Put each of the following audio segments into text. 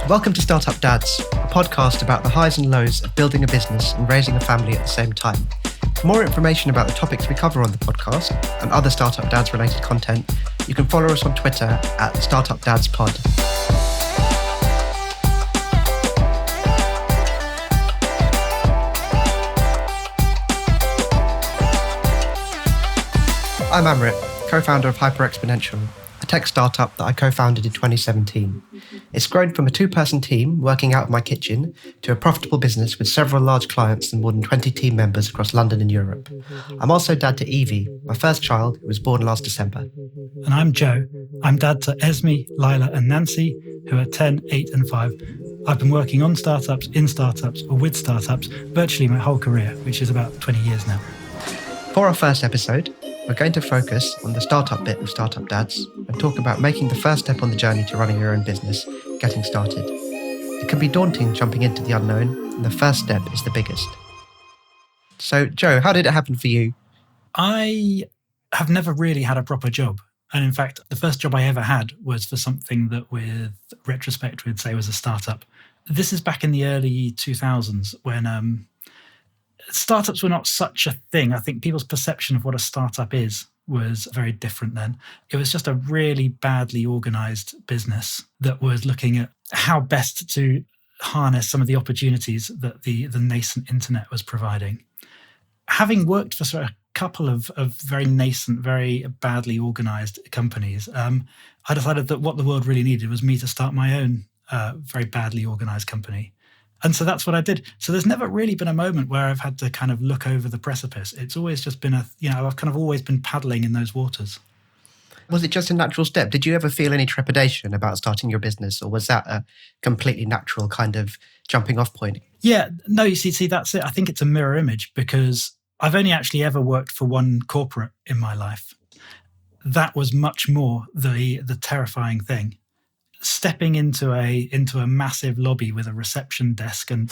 Welcome to Startup Dads, a podcast about the highs and lows of building a business and raising a family at the same time. For more information about the topics we cover on the podcast and other Startup Dads related content, you can follow us on Twitter at StartupDadsPod. I'm Amrit, co-founder of Hyperexponential, a tech startup that I co-founded in 2017. It's grown from a two-person team working out of my kitchen to a profitable business with several large clients and more than 20 team members across London and Europe. I'm also dad to Evie, my first child, who was born last December. And I'm Joe. I'm dad to Esme, Lila and Nancy, who are 10, 8 and 5. I've been working on startups, in startups or with startups virtually my whole career, which is about 20 years now. For our first episode, we're going to focus on the startup bit of Startup Dads and talk about making the first step on the journey to running your own business, getting started. It can be daunting jumping into the unknown, and the first step is the biggest. So, Joe, how did it happen for you? I have never really had a proper job. And in fact, the first job I ever had was for something that with retrospect we'd say was a startup. This is back in the early 2000s when startups were not such a thing. I think people's perception of what a startup is was very different then. It was just a really badly organized business that was looking at how best to harness some of the opportunities that the nascent internet was providing. Having worked for sort of a couple of very nascent, very badly organized companies, I decided that what the world really needed was me to start my own very badly organized company. And so that's what I did. So there's never really been a moment where I've had to kind of look over the precipice. It's always just been I've kind of always been paddling in those waters. Was it just a natural step? Did you ever feel any trepidation about starting your business, or was that a completely natural kind of jumping off point? Yeah, no, you see, that's it. I think it's a mirror image because I've only actually ever worked for one corporate in my life. That was much more the terrifying thing. Stepping into a massive lobby with a reception desk and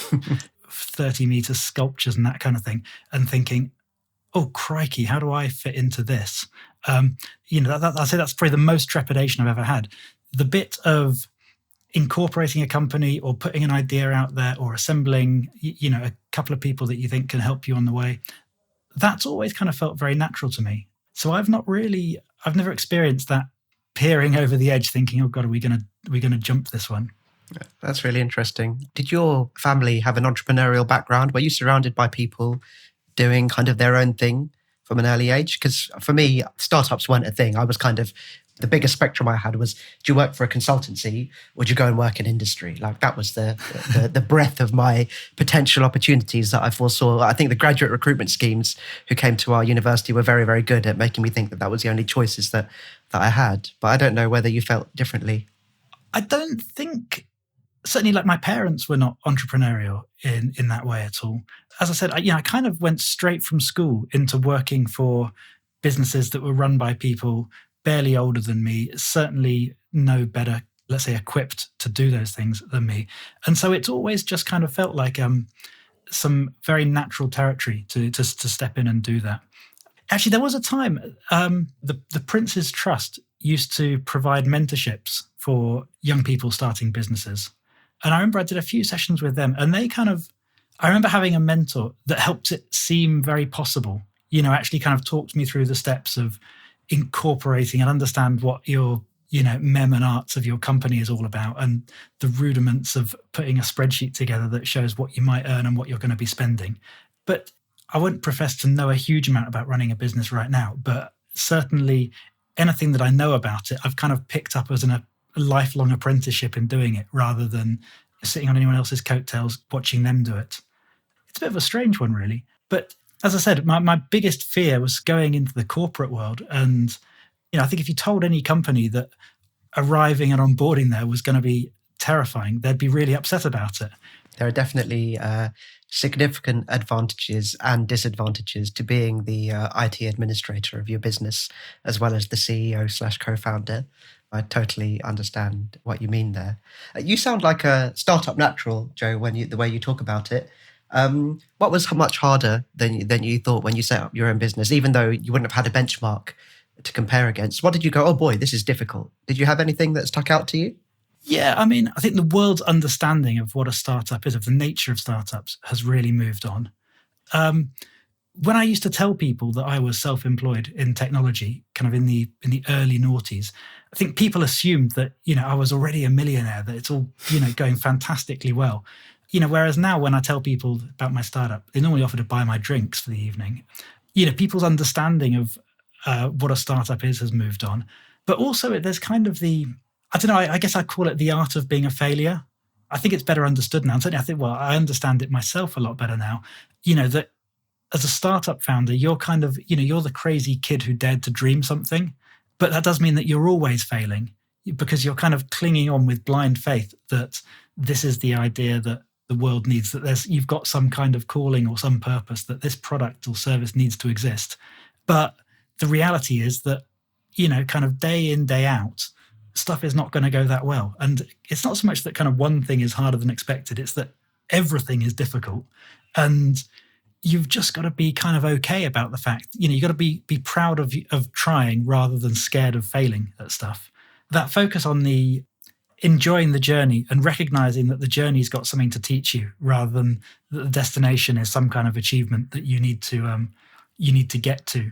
30-meter sculptures and that kind of thing, and thinking, "Oh crikey, how do I fit into this?" I'd say that's probably the most trepidation I've ever had. The bit of incorporating a company or putting an idea out there or assembling, a couple of people that you think can help you on the way, that's always kind of felt very natural to me. So I've never experienced that peering over the edge thinking, "Oh God, are we going to jump this one?" That's really interesting. Did your family have an entrepreneurial background? Were you surrounded by people doing kind of their own thing from an early age? Because for me, startups weren't a thing. I was kind of, the biggest spectrum I had was, do you work for a consultancy or do you go and work in industry? Like that was the breadth of my potential opportunities that I foresaw. I think the graduate recruitment schemes who came to our university were very, very good at making me think that was the only choices that I had. But I don't know whether you felt differently. I don't think, certainly like my parents were not entrepreneurial in that way at all. As I said, I kind of went straight from school into working for businesses that were run by people barely older than me, certainly no better, let's say, equipped to do those things than me. And so it's always just kind of felt like some very natural territory to step in and do that. Actually, there was a time, the Prince's Trust used to provide mentorships for young people starting businesses. And I remember I did a few sessions with them, and I remember having a mentor that helped it seem very possible, actually kind of talked me through the steps of incorporating and understand what your, mem and arts of your company is all about, and the rudiments of putting a spreadsheet together that shows what you might earn and what you're going to be spending. But I wouldn't profess to know a huge amount about running a business right now, but certainly anything that I know about it, I've kind of picked up as a lifelong apprenticeship in doing it rather than sitting on anyone else's coattails watching them do it. It's a bit of a strange one, really. But as I said, my biggest fear was going into the corporate world. And, I think if you told any company that arriving and onboarding there was going to be terrifying, they'd be really upset about it. There are definitely significant advantages and disadvantages to being the IT administrator of your business, as well as the CEO/co-founder. I totally understand what you mean there. You sound like a startup natural, Joe, the way you talk about it. What was much harder than you thought when you set up your own business, even though you wouldn't have had a benchmark to compare against? What did you go, oh boy, this is difficult? Did you have anything that stuck out to you? Yeah, I mean, I think the world's understanding of what a startup is, of the nature of startups, has really moved on. When I used to tell people that I was self-employed in technology, kind of in the early noughties, I think people assumed that, I was already a millionaire, that it's all, going fantastically well. Whereas now when I tell people about my startup, they normally offer to buy my drinks for the evening. People's understanding of what a startup is has moved on. But also there's kind of I don't know, I guess I call it the art of being a failure. I think it's better understood now. And certainly I think, well, I understand it myself a lot better now, that as a startup founder, you're kind of, you're the crazy kid who dared to dream something, but that does mean that you're always failing because you're kind of clinging on with blind faith that this is the idea that the world needs, that you've got some kind of calling or some purpose, that this product or service needs to exist. But the reality is that, kind of day in, day out, stuff is not going to go that well. And it's not so much that kind of one thing is harder than expected, it's that everything is difficult. And you've just got to be kind of okay about the fact, you've got to be proud of trying rather than scared of failing at stuff. That focus on the enjoying the journey and recognizing that the journey's got something to teach you rather than that the destination is some kind of achievement that you need to get to.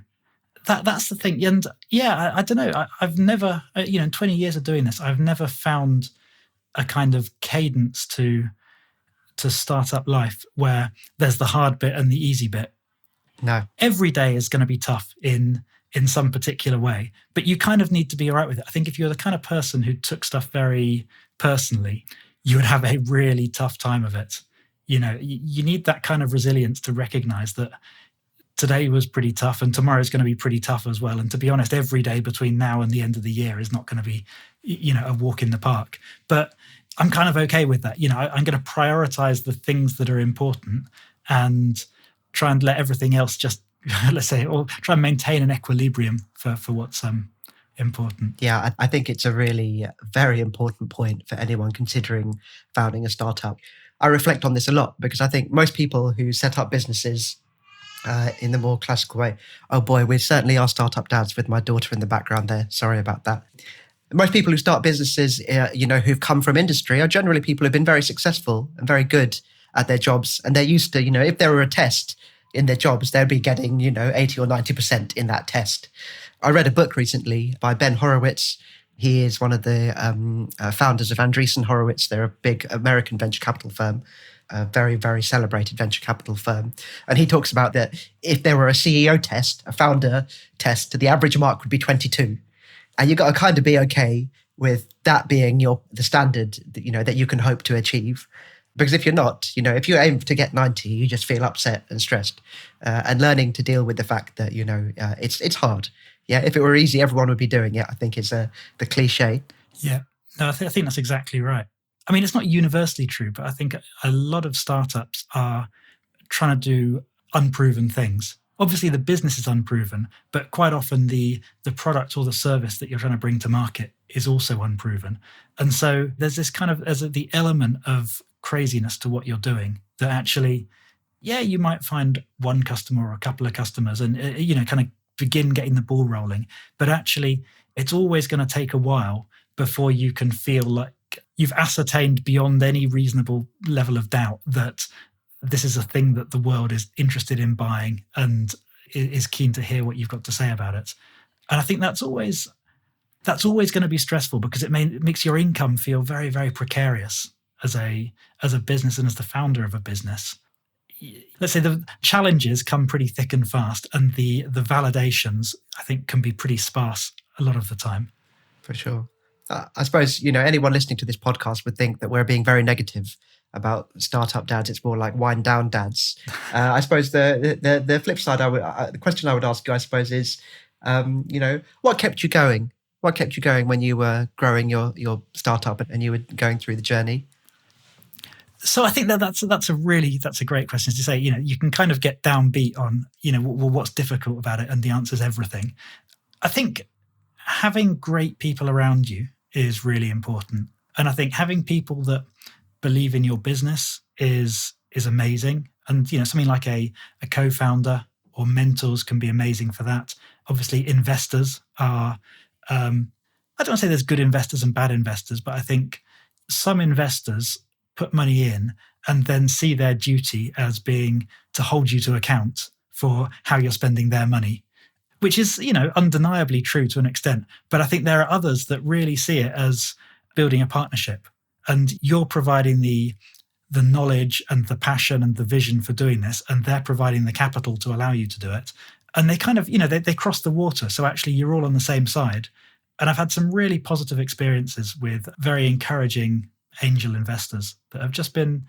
That's the thing. And yeah, I don't know. I've never, in 20 years of doing this, I've never found a kind of cadence to startup life where there's the hard bit and the easy bit. No. Every day is going to be tough in some particular way, but you kind of need to be all right with it. I think if you're the kind of person who took stuff very personally, you would have a really tough time of it. You need that kind of resilience to recognize that today was pretty tough and tomorrow's going to be pretty tough as well. And to be honest, every day between now and the end of the year is not going to be, a walk in the park. But I'm kind of okay with that. I'm going to prioritize the things that are important and try and let everything else just, let's say, or try and maintain an equilibrium for what's important. Yeah, I think it's a really very important point for anyone considering founding a startup. I reflect on this a lot because I think most people who set up businesses in the more classical way, oh boy, we certainly are startup dads with my daughter in the background there. Sorry about that. Most people who start businesses, who've come from industry are generally people who've been very successful and very good at their jobs. And they're used to, if there were a test in their jobs, they'd be getting, 80 or 90% in that test. I read a book recently by Ben Horowitz. He is one of the founders of Andreessen Horowitz. They're a big American venture capital firm, a very, very celebrated venture capital firm. And he talks about that if there were a CEO test, a founder test, the average mark would be 22. And you've got to kind of be okay with that being the standard that you can hope to achieve. Because if you're not, if you aim to get 90, you just feel upset and stressed. And learning to deal with the fact that, it's hard. Yeah, if it were easy, everyone would be doing it, I think is the cliche. Yeah, no, I think that's exactly right. I mean, it's not universally true, but I think a lot of startups are trying to do unproven things. Obviously, the business is unproven, but quite often the product or the service that you're trying to bring to market is also unproven. And so there's this kind of, there's the element of craziness to what you're doing that actually, yeah, you might find one customer or a couple of customers and, kind of begin getting the ball rolling. But actually, it's always going to take a while before you can feel like you've ascertained beyond any reasonable level of doubt that this is a thing that the world is interested in buying and is keen to hear what you've got to say about it. And I think that's always going to be stressful because it makes your income feel very, very precarious as a business and as the founder of a business. Let's say the challenges come pretty thick and fast, and the validations, I think, can be pretty sparse a lot of the time. For sure. I suppose, anyone listening to this podcast would think that we're being very negative about startup dads. It's more like wind down dads. I suppose the flip side, the question I would ask you, I suppose, is, what kept you going? What kept you going when you were growing your startup and you were going through the journey? So I think that's a great question to say. You can kind of get downbeat on, well, what's difficult about it, and the answer is everything. I think having great people around you is really important, and I think having people that believe in your business is amazing. And something like a co-founder or mentors can be amazing for that. Obviously, investors are. I don't want to say there's good investors and bad investors, but I think some investors put money in and then see their duty as being to hold you to account for how you're spending their money, which is, undeniably true to an extent. But I think there are others that really see it as building a partnership, and you're providing the knowledge and the passion and the vision for doing this, and they're providing the capital to allow you to do it. And they kind of, they cross the water. So actually you're all on the same side. And I've had some really positive experiences with very encouraging angel investors that have just been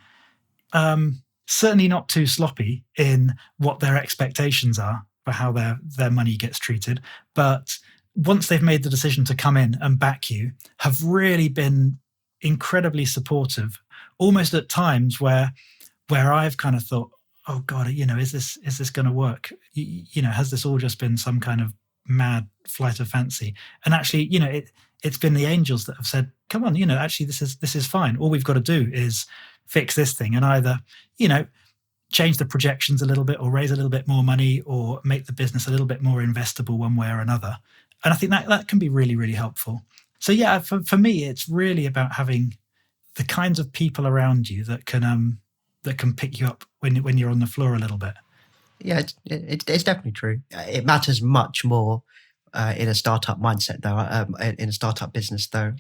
certainly not too sloppy in what their expectations are for how their money gets treated. But once they've made the decision to come in and back you, have really been incredibly supportive, almost at times where I've kind of thought, oh God, is this going to work? Has this all just been some kind of mad flight of fancy? And actually, it's been the angels that have said, come on, actually this is fine. All we've got to do is fix this thing and either, change the projections a little bit or raise a little bit more money or make the business a little bit more investable one way or another. And I think that can be really, really helpful. So yeah, for me, it's really about having the kinds of people around you that can pick you up when you're on the floor a little bit. Yeah, it's definitely true. It matters much more in a startup mindset, though, in a startup business, though.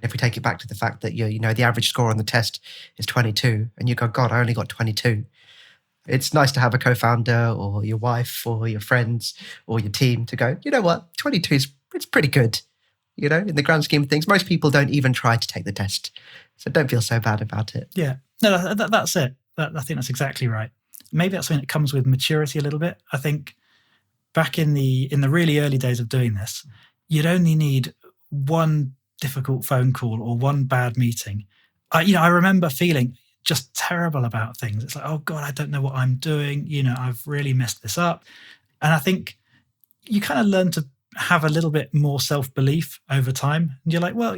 If we take it back to the fact that the average score on the test is 22, and you go, God, I only got 22. It's nice to have a co-founder or your wife or your friends or your team to go, you know what, 22 it's pretty good. In the grand scheme of things, most people don't even try to take the test, so don't feel so bad about it. Yeah, no, that's it. I think that's exactly right. Maybe that's something that comes with maturity a little bit. I think back in the really early days of doing this, you'd only need one difficult phone call or one bad meeting. I remember feeling just terrible about things. It's like, oh God, I don't know what I'm doing. I've really messed this up. And I think you kind of learn to have a little bit more self-belief over time. And you're like, well,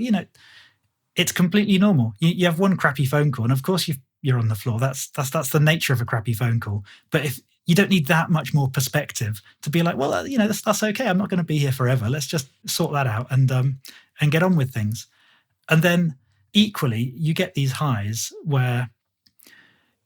it's completely normal. You have one crappy phone call, and of course you're on the floor. That's the nature of a crappy phone call. But if you don't need that much more perspective to be like, well, that's okay. I'm not going to be here forever. Let's just sort that out and get on with things. And then equally, you get these highs where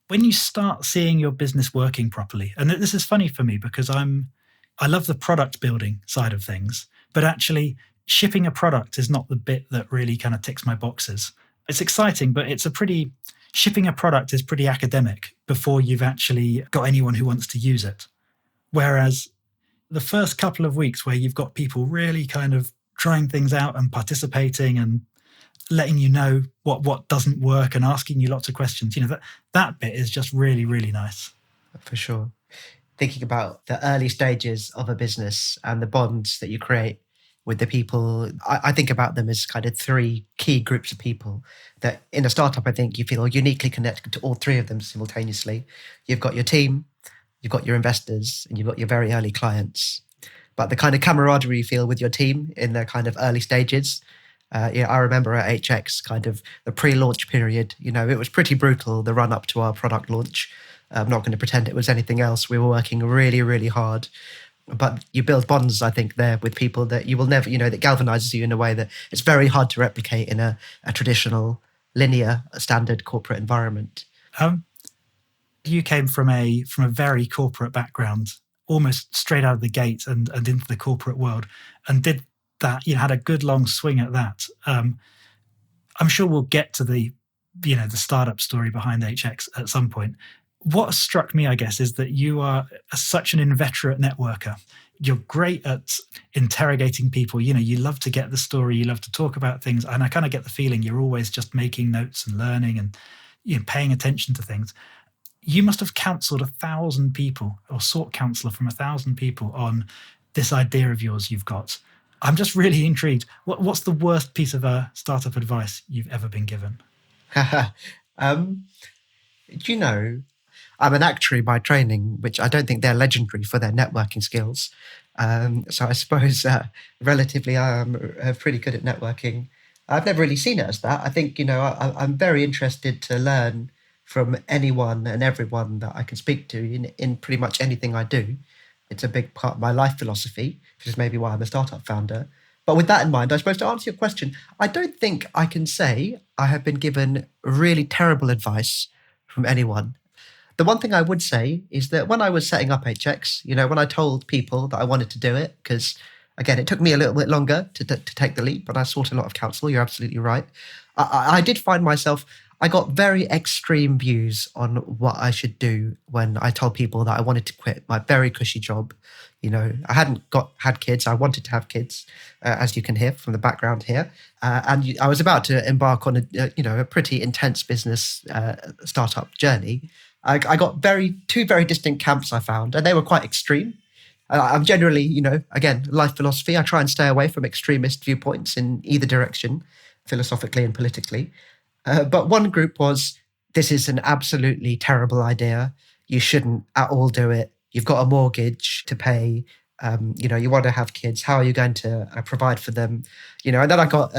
when you start seeing your business working properly, and this is funny for me because I love the product building side of things, but actually shipping a product is not the bit that really kind of ticks my boxes. It's exciting, but shipping a product is pretty academic before you've actually got anyone who wants to use it. Whereas the first couple of weeks where you've got people really kind of trying things out and participating and letting you know what doesn't work and asking you lots of questions, that bit is just really, really nice. For sure. Thinking about the early stages of a business and the bonds that you create with the people, I think about them as kind of three key groups of people that in a startup, I think you feel uniquely connected to all three of them simultaneously. You've got your team, you've got your investors, and you've got your very early clients. But the kind of camaraderie you feel with your team in the kind of early stages, I remember at HX, kind of the pre-launch period, it was pretty brutal, the run up to our product launch. I'm not going to pretend it was anything else. We were working really, really hard. But you build bonds, I think, there with people that you will never, that galvanizes you in a way that it's very hard to replicate in a traditional, linear, standard corporate environment. You came from a very corporate background, almost straight out of the gate and into the corporate world, and did that, had a good long swing at that. I'm sure we'll get to the startup story behind HX at some point. What struck me, I guess, is that you are such an inveterate networker. You're great at interrogating people. You love to get the story. You love to talk about things. And I kind of get the feeling you're always just making notes and learning and paying attention to things. You must have counseled 1,000 people or sought counsel from 1,000 people on this idea of yours you've got. I'm just really intrigued. What's the worst piece of startup advice you've ever been given? I'm an actuary by training, which I don't think they're legendary for their networking skills. So I suppose relatively I'm pretty good at networking. I've never really seen it as that. I think, I'm very interested to learn from anyone and everyone that I can speak to in pretty much anything I do. It's a big part of my life philosophy, which is maybe why I'm a startup founder. But with that in mind, I suppose to answer your question, I don't think I can say I have been given really terrible advice from anyone. The one thing I would say is that when I was setting up HX, when I told people that I wanted to do it, because again, it took me a little bit longer to take the leap, but I sought a lot of counsel. You're absolutely right. I did find myself, I got very extreme views on what I should do when I told people that I wanted to quit my very cushy job. I hadn't had kids. I wanted to have kids, as you can hear from the background here. And I was about to embark on a pretty intense business startup journey. I got two very distinct camps I found, and they were quite extreme. I'm generally, again, life philosophy, I try and stay away from extremist viewpoints in either direction, philosophically and politically. But one group was, this is an absolutely terrible idea. You shouldn't at all do it. You've got a mortgage to pay. You want to have kids. How are you going to provide for them? And then I got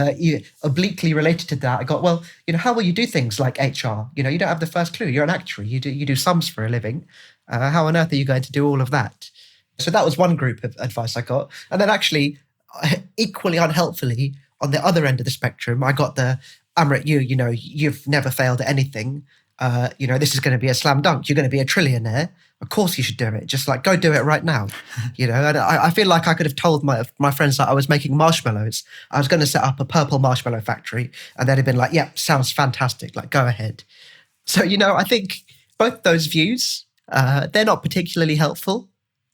obliquely related to that. I got, well, how will you do things like HR? You don't have the first clue. You're an actuary. You do sums for a living. How on earth are you going to do all of that? So that was one group of advice I got. And then actually, equally unhelpfully, on the other end of the spectrum, I got the, Amrit, you've never failed at anything. This is going to be a slam dunk. You're going to be a trillionaire. Of course you should do it. Just go do it right now. And I feel like I could have told my friends that I was making marshmallows. I was going to set up a purple marshmallow factory, and they'd have been like, yeah, sounds fantastic. Go ahead. So, I think both those views, they're not particularly helpful.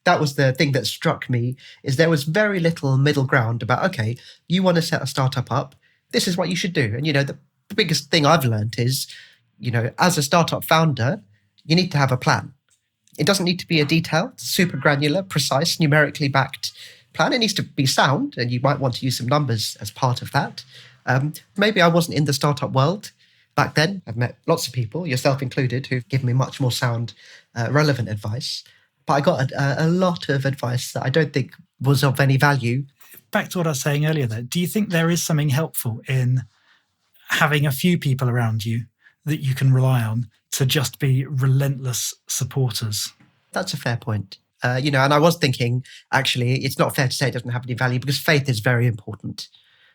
That was the thing that struck me, is there was very little middle ground about, okay, you want to set a startup up, this is what you should do. And, the biggest thing I've learned is, as a startup founder, you need to have a plan. It doesn't need to be a detailed, super granular, precise, numerically backed plan. It needs to be sound, and you might want to use some numbers as part of that. Maybe I wasn't in the startup world back then. I've met lots of people, yourself included, who've given me much more sound, relevant advice. But I got a lot of advice that I don't think was of any value. Back to what I was saying earlier, though, do you think there is something helpful in having a few people around you that you can rely on to just be relentless supporters? That's a fair point. And I was thinking, actually, it's not fair to say it doesn't have any value, because faith is very important.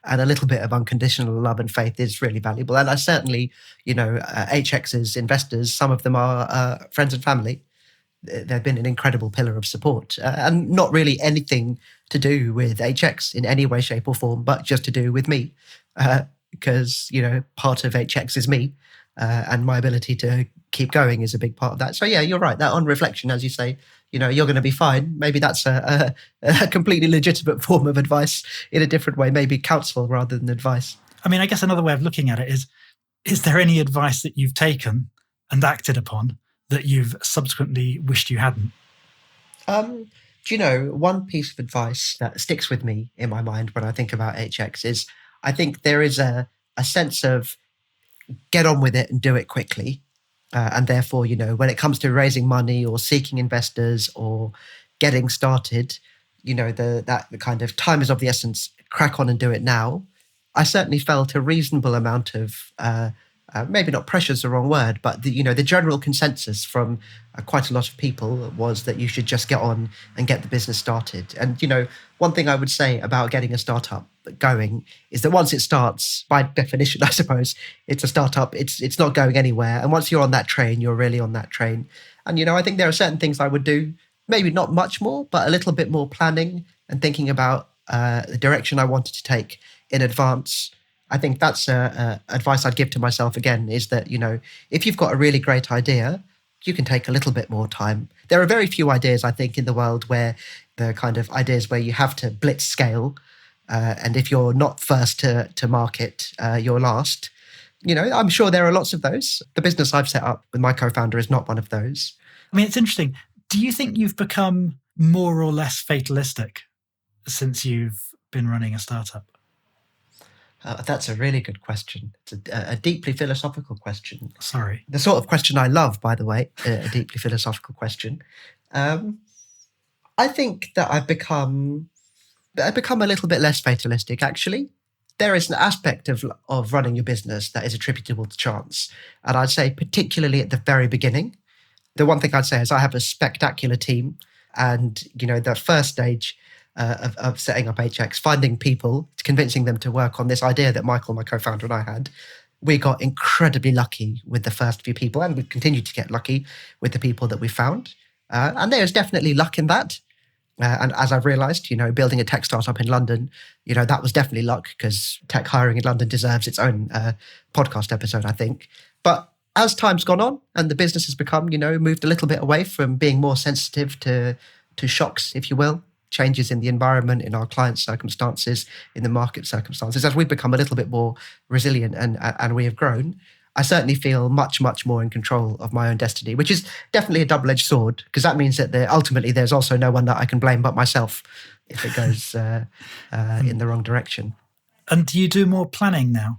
And a little bit of unconditional love and faith is really valuable. And I certainly, HX's investors, some of them are friends and family. They've been an incredible pillar of support, and not really anything to do with HX in any way, shape or form, but just to do with me. Because, part of HX is me, and my ability to keep going is a big part of that. So yeah, you're right. That on reflection, as you say, you're going to be fine. Maybe that's a completely legitimate form of advice in a different way, maybe counsel rather than advice. I mean, I guess another way of looking at it is there any advice that you've taken and acted upon that you've subsequently wished you hadn't? One piece of advice that sticks with me in my mind when I think about HX is, I think there is a sense of get on with it and do it quickly. And therefore, when it comes to raising money or seeking investors or getting started, that kind of time is of the essence, crack on and do it now. I certainly felt a reasonable amount of maybe not pressure is the wrong word, but the general consensus from quite a lot of people was that you should just get on and get the business started. And, one thing I would say about getting a startup going is that once it starts, by definition, I suppose, it's a startup, it's not going anywhere. And once you're on that train, you're really on that train. And, I think there are certain things I would do, maybe not much more, but a little bit more planning and thinking about the direction I wanted to take in advance. I think that's advice I'd give to myself again, is that, if you've got a really great idea, you can take a little bit more time. There are very few ideas, I think, in the world where the kind of ideas where you have to blitz scale. And if you're not first to market, you're last. I'm sure there are lots of those. The business I've set up with my co-founder is not one of those. I mean, it's interesting. Do you think you've become more or less fatalistic since you've been running a startup? That's a really good question. It's a deeply philosophical question. Sorry. The sort of question I love, by the way, a deeply philosophical question. I think that I've become a little bit less fatalistic, actually. There is an aspect of running your business that is attributable to chance. And I'd say particularly at the very beginning. The one thing I'd say is I have a spectacular team. And, the first stage, of setting up HX, finding people, convincing them to work on this idea that Michael, my co-founder, and I had. We got incredibly lucky with the first few people, and we've continued to get lucky with the people that we found. And there's definitely luck in that. And as I've realized, building a tech startup in London, that was definitely luck, because tech hiring in London deserves its own podcast episode, I think. But as time's gone on and the business has become, moved a little bit away from being more sensitive to shocks, if you will, changes in the environment, in our clients' circumstances, in the market circumstances, as we've become a little bit more resilient and we have grown, I certainly feel much, much more in control of my own destiny, which is definitely a double-edged sword, because that means that ultimately there's also no one that I can blame but myself if it goes in the wrong direction. And do you do more planning now?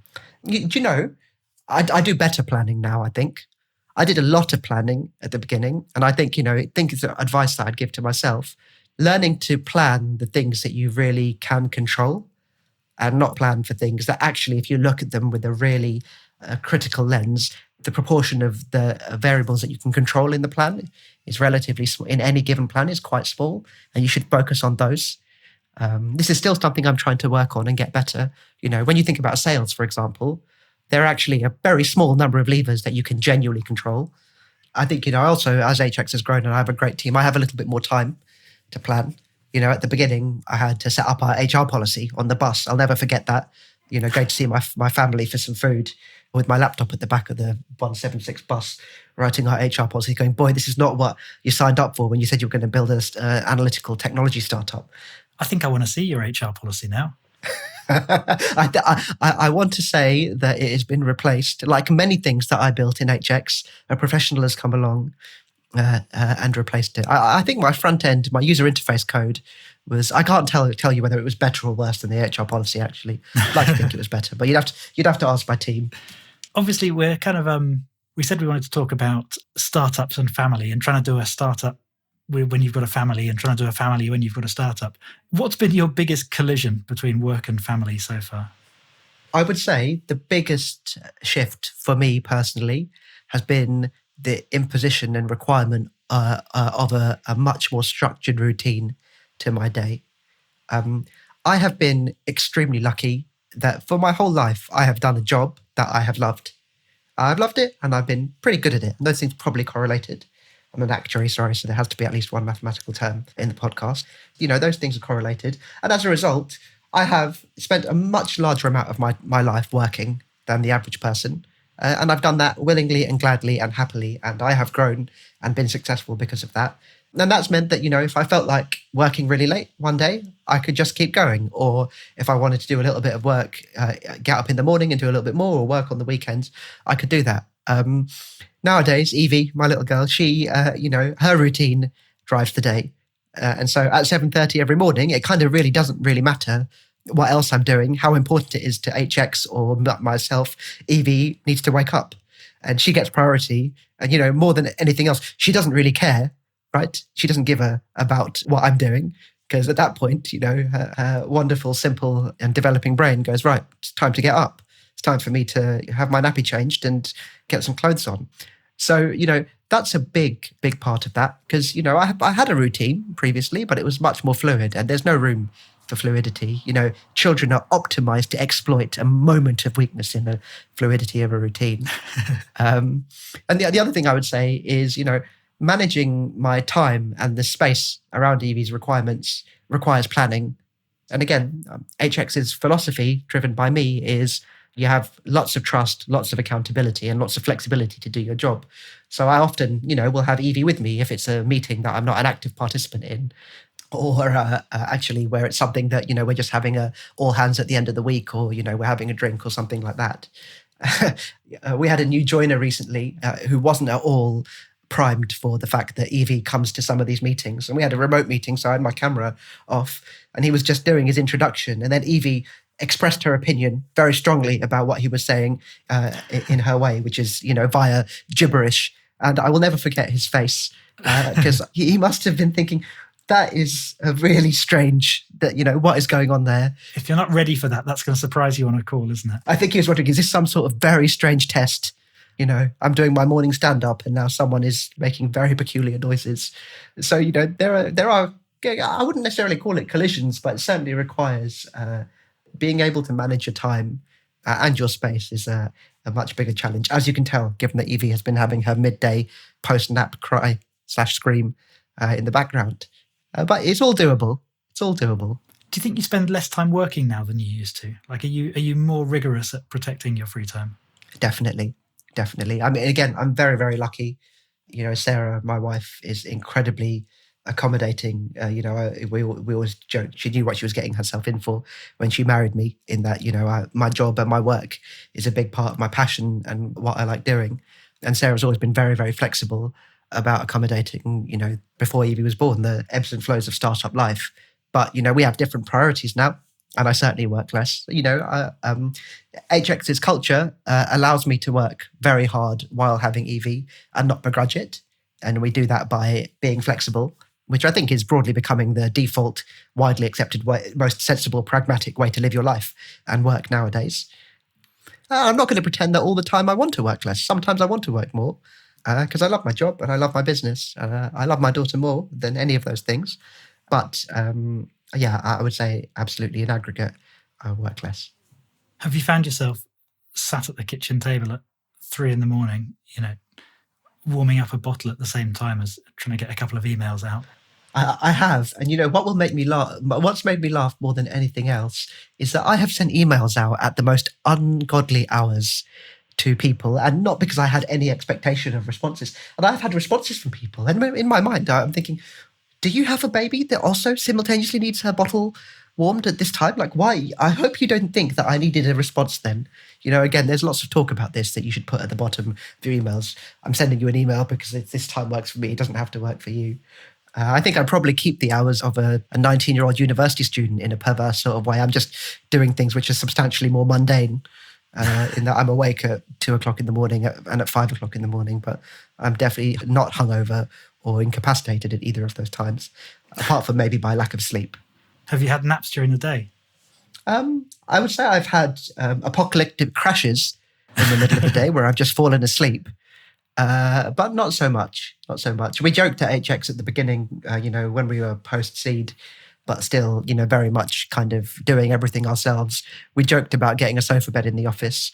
I do better planning now, I think. I did a lot of planning at the beginning, and I think it's advice that I'd give to myself. Learning to plan the things that you really can control, and not plan for things that actually, if you look at them with a really critical lens, the proportion of the variables that you can control in the plan is relatively small. In any given plan is quite small, and you should focus on those. This is still something I'm trying to work on and get better. When you think about sales, for example, there are actually a very small number of levers that you can genuinely control. I think, also as HX has grown and I have a great team, I have a little bit more time to plan. At the beginning, I had to set up our HR policy on the bus. I'll never forget that. Going to see my family for some food with my laptop at the back of the 176 bus, writing our HR policy, going, boy, this is not what you signed up for when you said you were going to build an analytical technology startup. I think I want to see your HR policy now. I want to say that it has been replaced. Like many things that I built in HX, a professional has come along and replaced it. I think my front end, my user interface code was, I can't tell you whether it was better or worse than the HR policy, actually. I'd like to think it was better, but you'd have to ask my team. Obviously, we're kind of, we said we wanted to talk about startups and family, and trying to do a startup when you've got a family and trying to do a family when you've got a startup. What's been your biggest collision between work and family so far? I would say the biggest shift for me personally has been the imposition and requirement of a much more structured routine to my day. I have been extremely lucky that for my whole life, I have done a job that I have loved. I've loved it and I've been pretty good at it. And those things probably correlated. I'm an actuary, sorry, so there has to be at least one mathematical term in the podcast. Those things are correlated. And as a result, I have spent a much larger amount of my life working than the average person. And I've done that willingly and gladly and happily. And I have grown and been successful because of that. And that's meant that, if I felt like working really late one day, I could just keep going. Or if I wanted to do a little bit of work, get up in the morning and do a little bit more, or work on the weekends, I could do that. Nowadays, Evie, my little girl, she, her routine drives the day. And so at 7:30 every morning, it kind of really doesn't really matter what else I'm doing, how important it is to HX or myself. Evie needs to wake up and she gets priority. And, more than anything else, she doesn't really care, right? She doesn't give about what I'm doing, because at that point, her wonderful, simple and developing brain goes, right, it's time to get up. It's time for me to have my nappy changed and get some clothes on. So, that's a big, big part of that, because, I had a routine previously, but it was much more fluid, and there's no room for fluidity. Children are optimized to exploit a moment of weakness in the fluidity of a routine. And the other thing I would say is, managing my time and the space around Evie's requirements requires planning. And again, HX's philosophy, driven by me, is you have lots of trust, lots of accountability, and lots of flexibility to do your job. So I often, will have Evie with me if it's a meeting that I'm not an active participant in, or actually where it's something that, we're just having a all hands at the end of the week, or, we're having a drink or something like that. We had a new joiner recently who wasn't at all primed for the fact that Evie comes to some of these meetings. And we had a remote meeting, so I had my camera off, and he was just doing his introduction. And then Evie expressed her opinion very strongly about what he was saying in her way, which is, via gibberish. And I will never forget his face, because he must have been thinking, that is a really strange, what is going on there? If you're not ready for that, that's going to surprise you on a call, isn't it? I think he was wondering, is this some sort of very strange test? I'm doing my morning stand-up and now someone is making very peculiar noises. So, there are I wouldn't necessarily call it collisions, but it certainly requires being able to manage your time and your space is a much bigger challenge, as you can tell, given that Evie has been having her midday post-nap cry/scream in the background. But it's all doable. It's all doable. Do you think you spend less time working now than you used to? Like, are you more rigorous at protecting your free time? Definitely. I mean, again, I'm very, very lucky. Sarah, my wife, is incredibly accommodating. We always joke. She knew what she was getting herself in for when she married me, in that, my job and my work is a big part of my passion and what I like doing. And Sarah's always been very, very flexible about accommodating, before Evie was born, the ebbs and flows of startup life. But, we have different priorities now, and I certainly work less. HX's culture allows me to work very hard while having Evie and not begrudge it. And we do that by being flexible, which I think is broadly becoming the default, widely accepted way, most sensible, pragmatic way to live your life and work nowadays. I'm not going to pretend that all the time I want to work less. Sometimes I want to work more because I love my job and I love my business. I love my daughter more than any of those things. But I would say absolutely in aggregate, I work less. Have you found yourself sat at the kitchen table at 3 a.m, warming up a bottle at the same time as trying to get a couple of emails out? I have. And what's made me laugh more than anything else is that I have sent emails out at the most ungodly hours to people, and not because I had any expectation of responses. And I've had responses from people. And in my mind, I'm thinking, do you have a baby that also simultaneously needs her bottle warmed at this time? Like, why? I hope you don't think that I needed a response then. Again, there's lots of talk about this that you should put at the bottom of your emails. I'm sending you an email because this time works for me. It doesn't have to work for you. I think I'd probably keep the hours of a 19-year-old university student in a perverse sort of way. I'm just doing things which are substantially more mundane, in that I'm awake at 2 o'clock in the morning and at 5 o'clock in the morning, but I'm definitely not hungover or incapacitated at either of those times, apart from maybe by lack of sleep. Have you had naps during the day? I would say I've had apocalyptic crashes in the middle of the day where I've just fallen asleep, but not so much. We joked at HX at the beginning, when we were post-seed, but still, very much kind of doing everything ourselves. We joked about getting a sofa bed in the office.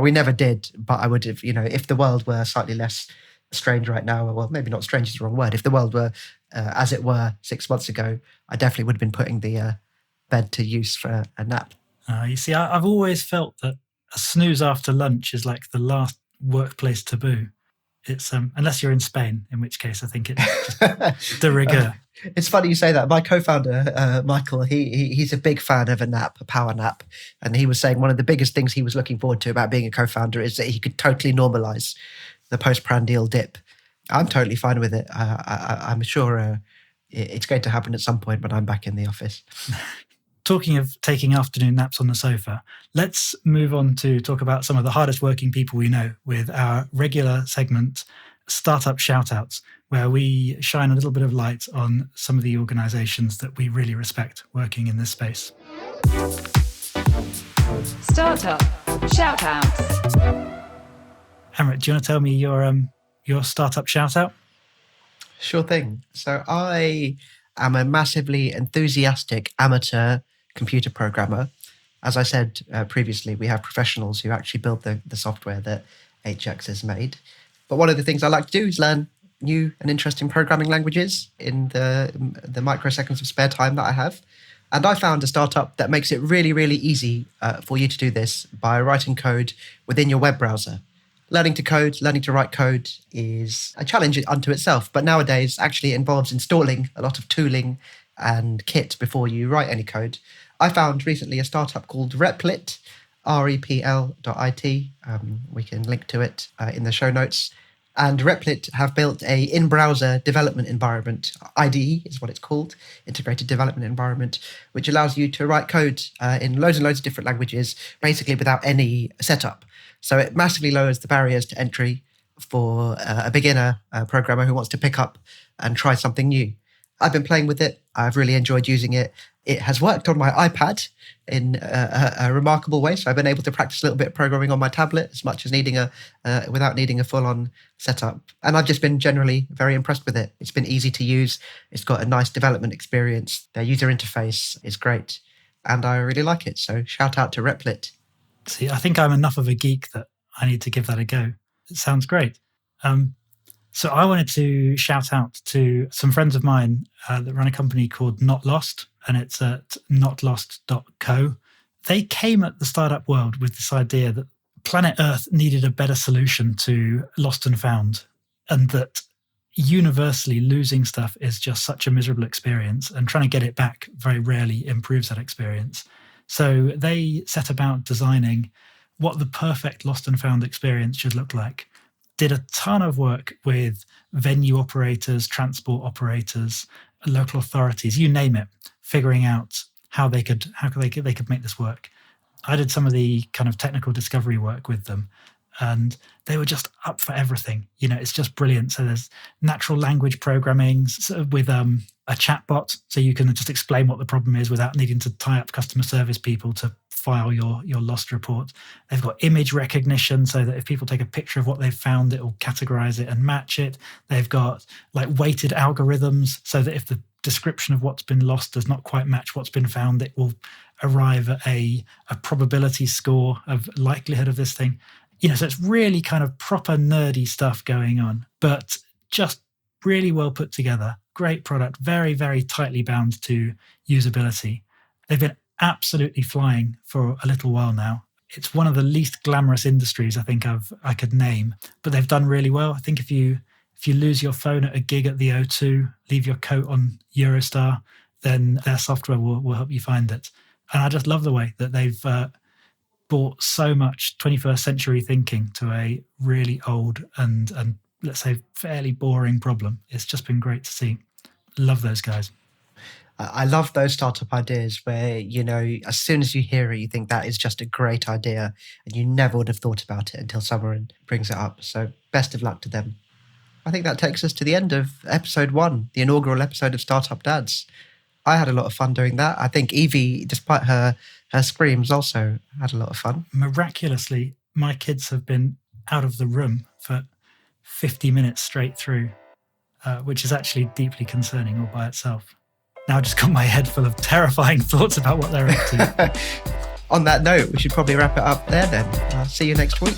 We never did, but I would have, if the world were slightly less strange right now, well, maybe not strange is the wrong word. If the world were as it were 6 months ago, I definitely would have been putting the bed to use for a nap. You see, I've always felt that a snooze after lunch is like the last workplace taboo. It's unless you're in Spain, in which case I think it's just de rigueur. It's funny you say that. My co-founder, Michael, he's a big fan of a power nap. And he was saying one of the biggest things he was looking forward to about being a co-founder is that he could totally normalize the postprandial dip. I'm totally fine with it. I'm sure it's going to happen at some point when I'm back in the office. Talking of taking afternoon naps on the sofa, let's move on to talk about some of the hardest working people we know with our regular segment, Startup Shoutouts, where we shine a little bit of light on some of the organizations that we really respect working in this space. Startup Shoutouts. Amrit, do you want to tell me your startup shoutout? Sure thing. So I am a massively enthusiastic amateur computer programmer. As I said previously, we have professionals who actually build the software that HX has made. But one of the things I like to do is learn new and interesting programming languages in the microseconds of spare time that I have. And I found a startup that makes it really, really easy for you to do this by writing code within your web browser. Learning to write code is a challenge unto itself, but nowadays actually it involves installing a lot of tooling and kit before you write any code. I found recently a startup called Replit, repl.it. We can link to it in the show notes. And Replit have built a in-browser development environment, IDE is what it's called, Integrated Development Environment, which allows you to write code in loads and loads of different languages, basically without any setup. So it massively lowers the barriers to entry for a beginner programmer who wants to pick up and try something new. I've been playing with it. I've really enjoyed using it. It has worked on my iPad in a remarkable way. So I've been able to practice a little bit of programming on my tablet as much as without needing a full-on setup. And I've just been generally very impressed with it. It's been easy to use. It's got a nice development experience. Their user interface is great. And I really like it. So shout out to Replit. See, I think I'm enough of a geek that I need to give that a go. It sounds great. So I wanted to shout out to some friends of mine that run a company called Not Lost, and it's at notlost.co. They came at the startup world with this idea that planet Earth needed a better solution to lost and found, and that universally losing stuff is just such a miserable experience, and trying to get it back very rarely improves that experience. So they set about designing what the perfect lost and found experience should look like. Did a ton of work with venue operators, transport operators, local authorities, you name it, figuring out how they could make this work. I did some of the kind of technical discovery work with them, and they were just up for everything. You know, it's just brilliant. So there's natural language programming with a chatbot, so you can just explain what the problem is without needing to tie up customer service people to file your lost report. They've got image recognition, so that if people take a picture of what they've found, it will categorize it and match it. They've got like weighted algorithms, so that if the description of what's been lost does not quite match what's been found, it will arrive at a probability score of likelihood of this thing. You know, so it's really kind of proper nerdy stuff going on, but just really well put together. Great product, very, very tightly bound to usability. They've been absolutely flying for a little while now. It's one of the least glamorous industries I think I could name, but they've done really well. I think if you lose your phone at a gig at the O2, leave your coat on Eurostar, then their software will help you find it. And I just love the way that they've brought so much 21st century thinking to a really old and let's say fairly boring problem. It's just been great to see. Love those guys. I love those startup ideas where, you know, as soon as you hear it, you think that is just a great idea and you never would have thought about it until someone brings it up. So best of luck to them. I think that takes us to the end of episode 1, the inaugural episode of Startup Dads. I had a lot of fun doing that. I think Evie, despite her screams, also had a lot of fun. Miraculously, my kids have been out of the room for 50 minutes straight through, which is actually deeply concerning all by itself. Now I've just got my head full of terrifying thoughts about what they're up to. On that note, we should probably wrap it up there then. I'll see you next week.